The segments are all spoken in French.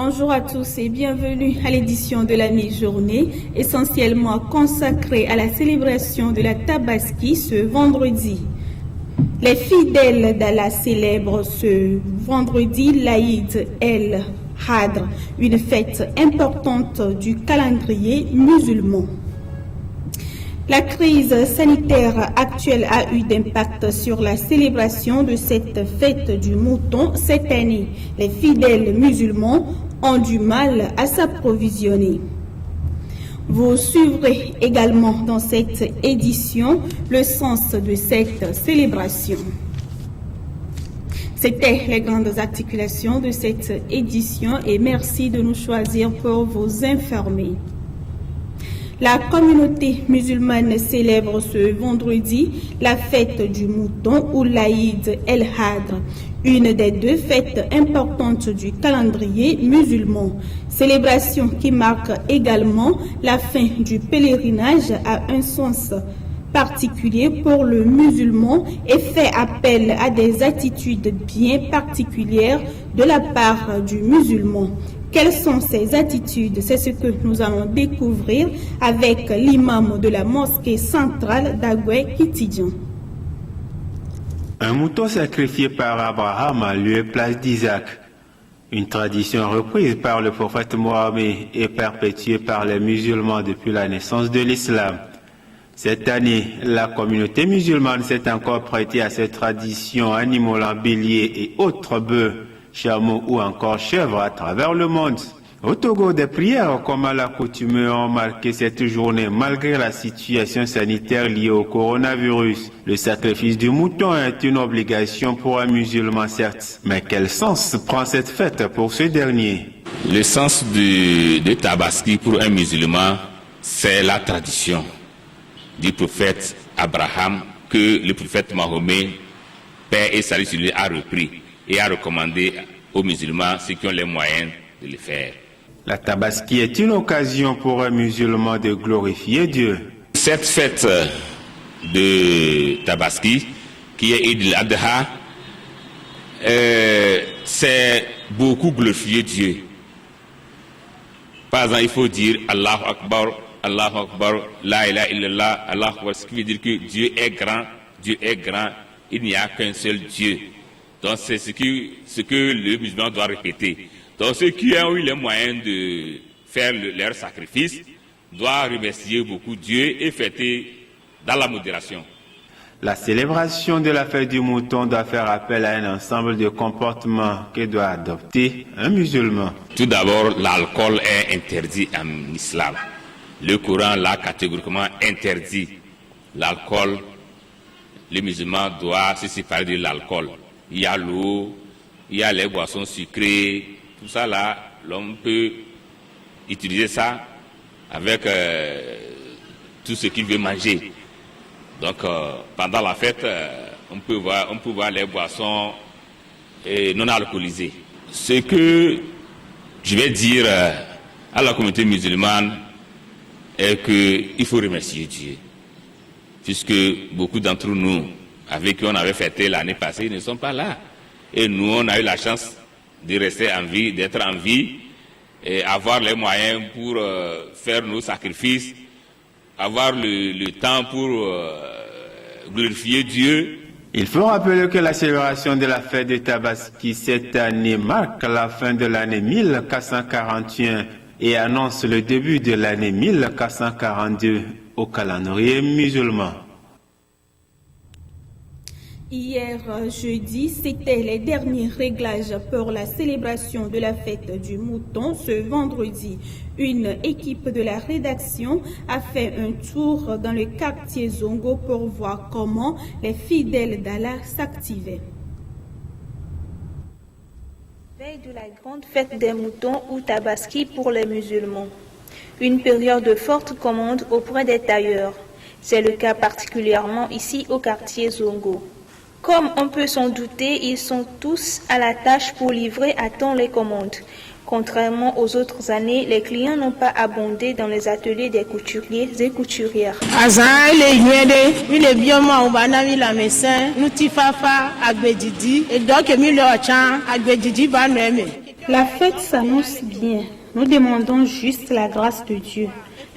Bonjour à tous et bienvenue à l'édition de la mi-journée, essentiellement consacrée à la célébration de la Tabaski ce vendredi. Les fidèles d'Allah célèbrent ce vendredi l'Aïd el-Hadr, une fête importante du calendrier musulman. La crise sanitaire actuelle a eu d'impact sur la célébration de cette fête du mouton cette année. Les fidèles musulmans ont du mal à s'approvisionner. Vous suivrez également dans cette édition le sens de cette célébration. C'était les grandes articulations de cette édition et merci de nous choisir pour vous informer. La communauté musulmane célèbre ce vendredi la fête du mouton ou l'Aïd el-Hadr, une des deux fêtes importantes du calendrier musulman. Célébration qui marque également la fin du pèlerinage à un sens particulier pour le musulman et fait appel à des attitudes bien particulières de la part du musulman. Quelles sont ces attitudes? C'est ce que nous allons découvrir avec l'imam de la mosquée centrale d'Agoué Kitidian. Un mouton sacrifié par Abraham à lieu et place d'Isaac. Une tradition reprise par le prophète Mohammed et perpétuée par les musulmans depuis la naissance de l'islam. Cette année, la communauté musulmane s'est encore prêtée à cette tradition, immolant béliers et autres bœufs, chameaux ou encore chèvres à travers le monde. Au Togo, des prières comme à l'accoutumée ont marqué cette journée malgré la situation sanitaire liée au coronavirus. Le sacrifice du mouton est une obligation pour un musulman certes, mais quel sens prend cette fête pour ce dernier? Le sens de Tabaski pour un musulman, c'est la tradition du prophète Abraham que le prophète Mahomet, paix et salut sur lui, a repris et a recommandé aux musulmans, ceux qui ont les moyens de le faire. La Tabaski est une occasion pour un musulman de glorifier Dieu. Cette fête de Tabaski, qui est Eid al-Adha, c'est beaucoup glorifier Dieu. Par exemple, il faut dire Allahu Akbar, La ilaha illallah, Allahu Akbar, ce qui veut dire que Dieu est grand, il n'y a qu'un seul Dieu. Donc c'est ce que le musulman doit répéter. Donc ceux qui ont eu les moyens de faire leur sacrifice doivent remercier beaucoup Dieu et fêter dans la modération. La célébration de la fête du mouton doit faire appel à un ensemble de comportements que doit adopter un musulman. Tout d'abord, l'alcool est interdit en islam. Le Coran l'a catégoriquement interdit. L'alcool, le musulman doit se séparer de l'alcool. Il y a l'eau, il y a les boissons sucrées, tout ça là, l'homme peut utiliser ça avec tout ce qu'il veut manger. Donc pendant la fête, on peut voir les boissons non alcoolisées. Ce que je vais dire à la communauté musulmane est qu'il faut remercier Dieu. Puisque beaucoup d'entre nous, avec qui on avait fêté l'année passée, ne sont pas là. Et nous, on a eu la chance de rester en vie, d'être en vie, et avoir les moyens pour faire nos sacrifices, avoir le temps pour glorifier Dieu. Il faut rappeler que la célébration de la fête de Tabaski cette année marque la fin de l'année 1441 et annonce le début de l'année 1442 au calendrier musulman. Hier jeudi, c'était les derniers réglages pour la célébration de la fête du mouton ce vendredi. Une équipe de la rédaction a fait un tour dans le quartier Zongo pour voir comment les fidèles d'Allah s'activaient. Veille de la grande fête des moutons ou Tabaski pour les musulmans. Une période de forte commande auprès des tailleurs. C'est le cas particulièrement ici au quartier Zongo. Comme on peut s'en douter, ils sont tous à la tâche pour livrer à temps les commandes. Contrairement aux autres années, les clients n'ont pas abondé dans les ateliers des couturiers et couturières. La fête s'annonce bien. Nous demandons juste la grâce de Dieu.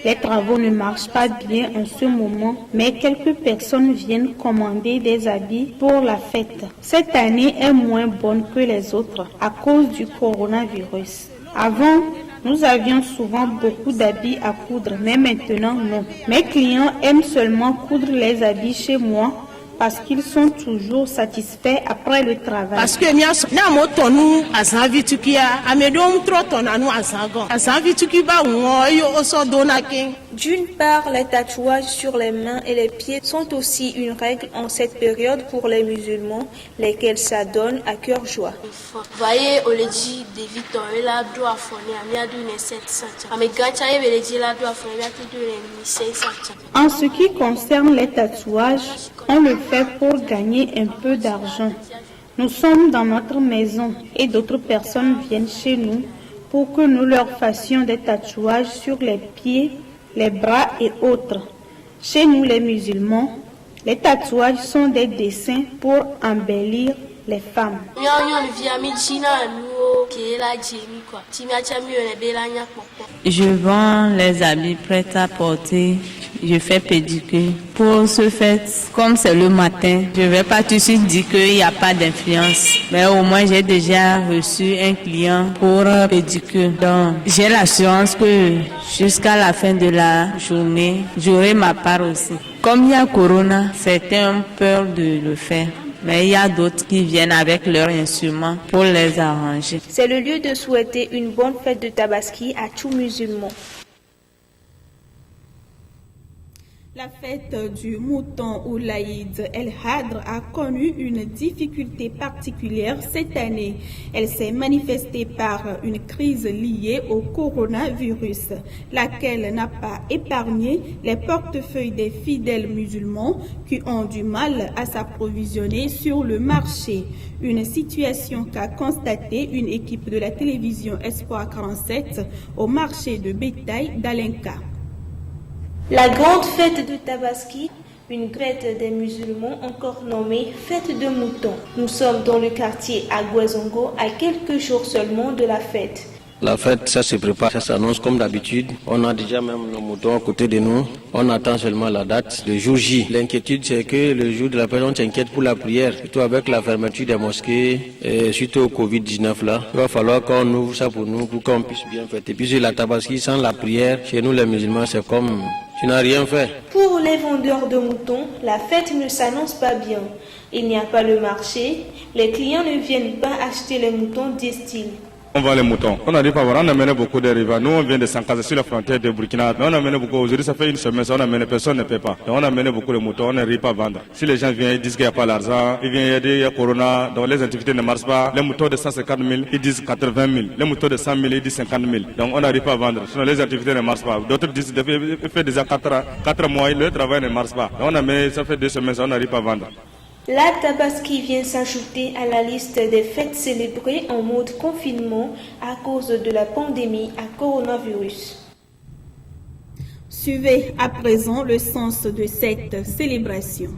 Les travaux ne marchent pas bien en ce moment, mais quelques personnes viennent commander des habits pour la fête. Cette année est moins bonne que les autres à cause du coronavirus. Avant, nous avions souvent beaucoup d'habits à coudre, mais maintenant non. Mes clients aiment seulement coudre les habits chez moi parce qu'ils sont toujours satisfaits après le travail. Parce que d'une part, les tatouages sur les mains et les pieds sont aussi une règle en cette période pour les musulmans, lesquels s'adonnent à cœur joie. Voyez, on le dit, David, on a droit à fournir, on a donné 700. Mais quand on a dit la droit à fournir, on a donné 500. En ce qui concerne les tatouages, on le fait pour gagner un peu d'argent. Nous sommes dans notre maison et d'autres personnes viennent chez nous pour que nous leur fassions des tatouages sur les pieds, les bras et autres. Chez nous les musulmans, les tatouages sont des dessins pour embellir les femmes. Je vends les habits prêts à porter. Je fais pédicure. Pour ce fait, comme c'est le matin, je ne vais pas tout de suite dire qu'il n'y a pas d'influence. Mais au moins, j'ai déjà reçu un client pour pédicure. Donc, j'ai l'assurance que jusqu'à la fin de la journée, j'aurai ma part aussi. Comme il y a Corona, certains ont peur de le faire. Mais il y a d'autres qui viennent avec leurs instruments pour les arranger. C'est le lieu de souhaiter une bonne fête de Tabaski à tout musulman. La fête du mouton ou l'Aïd el-Hadr a connu une difficulté particulière cette année. Elle s'est manifestée par une crise liée au coronavirus, laquelle n'a pas épargné les portefeuilles des fidèles musulmans qui ont du mal à s'approvisionner sur le marché. Une situation qu'a constatée une équipe de la télévision Espoir 47 au marché de bétail d'Alenka. La grande fête de Tabaski, une fête des musulmans encore nommée fête de mouton. Nous sommes dans le quartier Aguazongo à quelques jours seulement de la fête. La fête, ça se prépare, ça s'annonce comme d'habitude. On a déjà même nos moutons à côté de nous. On attend seulement la date, le jour J. L'inquiétude, c'est que le jour de la fête, on s'inquiète pour la prière. Surtout avec la fermeture des mosquées, et suite au Covid-19 là. Il va falloir qu'on ouvre ça pour nous, pour qu'on puisse bien fêter. Puis la Tabaski, sans la prière, chez nous les musulmans, c'est comme tu n'as rien fait. Pour les vendeurs de moutons, la fête ne s'annonce pas bien. Il n'y a pas le marché. Les clients ne viennent pas acheter les moutons, disent-ils. On vend les moutons. On n'arrive pas à voir. On a mené beaucoup de rivales. Nous, on vient de Sankaza sur la frontière de Burkina. Mais on a mené beaucoup. Aujourd'hui, ça fait une semaine, on a mené personne ne paie pas. Donc, on a mené beaucoup de moutons. On n'arrive pas à vendre. Si les gens viennent, ils disent qu'il n'y a pas l'argent. Ils viennent dire qu'il y a Corona. Donc, les activités ne marchent pas. Les moutons de 150 000, ils disent 80 000. Les moutons de 100 000, ils disent 50 000. Donc, on n'arrive pas à vendre. Sinon, les activités ne marchent pas. D'autres disent, il fait déjà 4 mois, le travail ne marche pas. Donc, on a mené, ça fait 2 semaines, on n'arrive pas à vendre. La Tabaski vient s'ajouter à la liste des fêtes célébrées en mode confinement à cause de la pandémie à coronavirus. Suivez à présent le sens de cette célébration.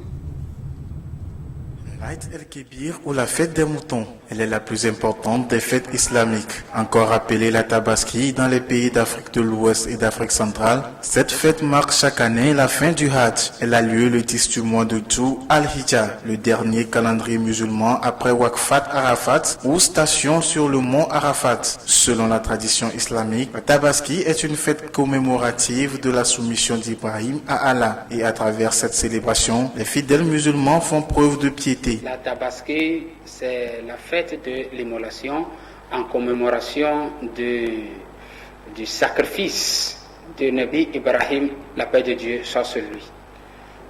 L'Aïd el-Kébir ou la fête des moutons, elle est la plus importante des fêtes islamiques. Encore appelée la Tabaski dans les pays d'Afrique de l'Ouest et d'Afrique centrale, cette fête marque chaque année la fin du Hajj. Elle a lieu le 10 du mois de Dhu al-Hijjah, le dernier calendrier musulman après Waqfat Arafat ou station sur le mont Arafat. Selon la tradition islamique, la Tabaski est une fête commémorative de la soumission d'Ibrahim à Allah. Et à travers cette célébration, les fidèles musulmans font preuve de piété. La Tabaski, c'est la fête de l'immolation en commémoration du sacrifice de Nabi Ibrahim, la paix de Dieu soit sur lui.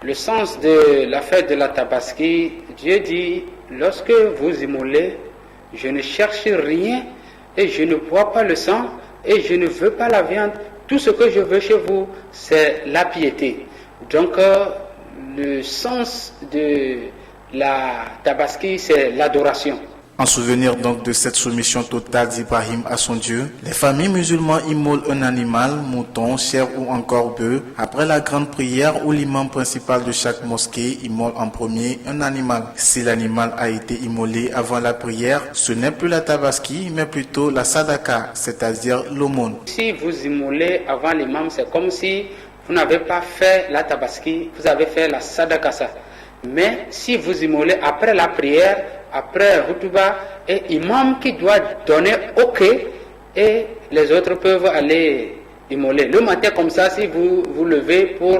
Le sens de la fête de la Tabaski, Dieu dit, lorsque vous immolez, je ne cherche rien et je ne bois pas le sang et je ne veux pas la viande. Tout ce que je veux chez vous, c'est la piété. Donc, le sens de la Tabaski, c'est l'adoration. En souvenir donc de cette soumission totale d'Ibrahim à son Dieu, les familles musulmanes immolent un animal, mouton, chèvre ou encore bœuf après la grande prière où l'imam principal de chaque mosquée immole en premier un animal. Si l'animal a été immolé avant la prière, ce n'est plus la tabaski mais plutôt la sadaka, c'est-à-dire l'aumône. Si vous immolez avant l'imam, c'est comme si vous n'avez pas fait la tabaski, vous avez fait la sadaka. Mais si vous immolez après la prière, après Hutuba, et imam qui doit donner OK, et les autres peuvent aller immoler. Le matin comme ça, si vous vous levez pour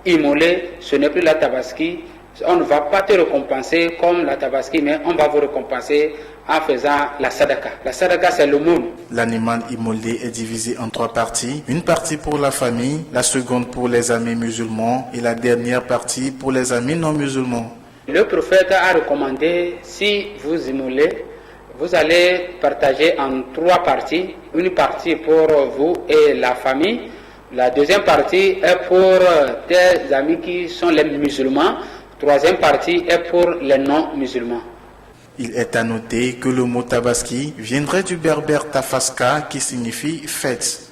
immoler, ce n'est plus la tabaski. On ne va pas te récompenser comme la tabaski, mais on va vous récompenser en faisant la sadaka. La sadaka, c'est le monde. L'animal immolé est divisé en 3 parties. Une partie pour la famille, la seconde pour les amis musulmans et la dernière partie pour les amis non musulmans. Le prophète a recommandé, si vous immolez, vous allez partager en 3 parties. Une partie pour vous et la famille. La deuxième partie est pour tes amis qui sont les musulmans. Troisième partie est pour les non-musulmans. Il est à noter que le mot tabaski viendrait du berbère tafaska qui signifie fête.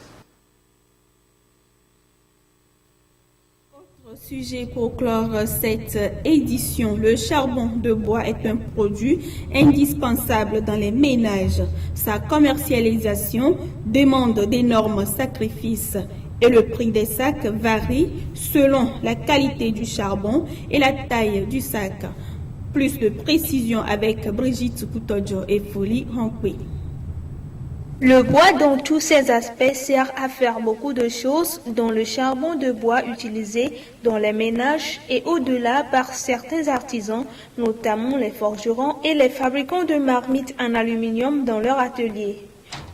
Autre sujet pour clore cette édition, le charbon de bois est un produit indispensable dans les ménages. Sa commercialisation demande d'énormes sacrifices et le prix des sacs varie selon la qualité du charbon et la taille du sac. Plus de précision avec Brigitte Koutojo et Folie Rankwe. Le bois dans tous ses aspects sert à faire beaucoup de choses, dont le charbon de bois utilisé dans les ménages et au-delà par certains artisans, notamment les forgerons et les fabricants de marmites en aluminium dans leur atelier.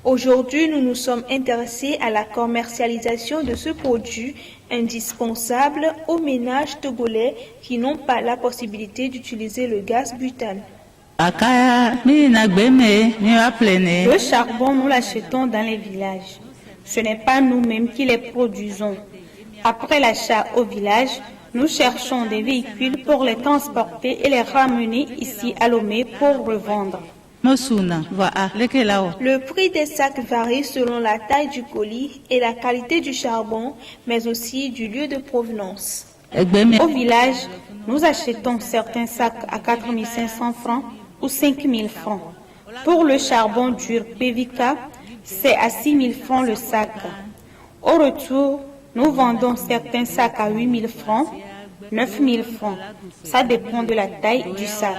Aujourd'hui, nous nous sommes intéressés à la commercialisation de ce produit indispensable aux ménages togolais qui n'ont pas la possibilité d'utiliser le gaz butane. Le charbon, nous l'achetons dans les villages. Ce n'est pas nous-mêmes qui les produisons. Après l'achat au village, nous cherchons des véhicules pour les transporter et les ramener ici à Lomé pour revendre. Le prix des sacs varie selon la taille du colis et la qualité du charbon, mais aussi du lieu de provenance. Au village, nous achetons certains sacs à 4 500 francs ou 5 000 francs. Pour le charbon dur PVK, c'est à 6 000 francs le sac. Au retour, nous vendons certains sacs à 8 000 francs, 9 000 francs. Ça dépend de la taille du sac.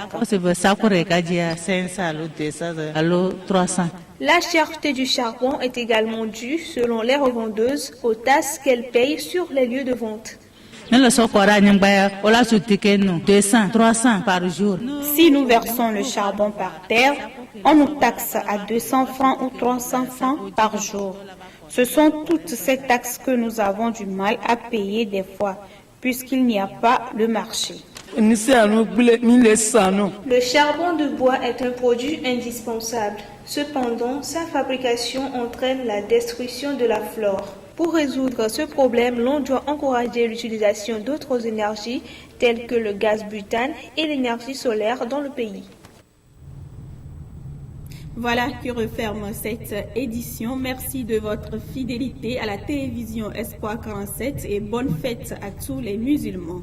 La cherté du charbon est également due, selon les revendeuses, aux tasses qu'elles payent sur les lieux de vente. 200, 300 par jour. Si nous versons le charbon par terre, on nous taxe à 200 francs ou 300 francs par jour. Ce sont toutes ces taxes que nous avons du mal à payer des fois, puisqu'il n'y a pas le marché. Le charbon de bois est un produit indispensable. Cependant, sa fabrication entraîne la destruction de la flore. Pour résoudre ce problème, l'on doit encourager l'utilisation d'autres énergies telles que le gaz butane et l'énergie solaire dans le pays. Voilà qui referme cette édition. Merci de votre fidélité à la télévision Espoir 47 et bonne fête à tous les musulmans.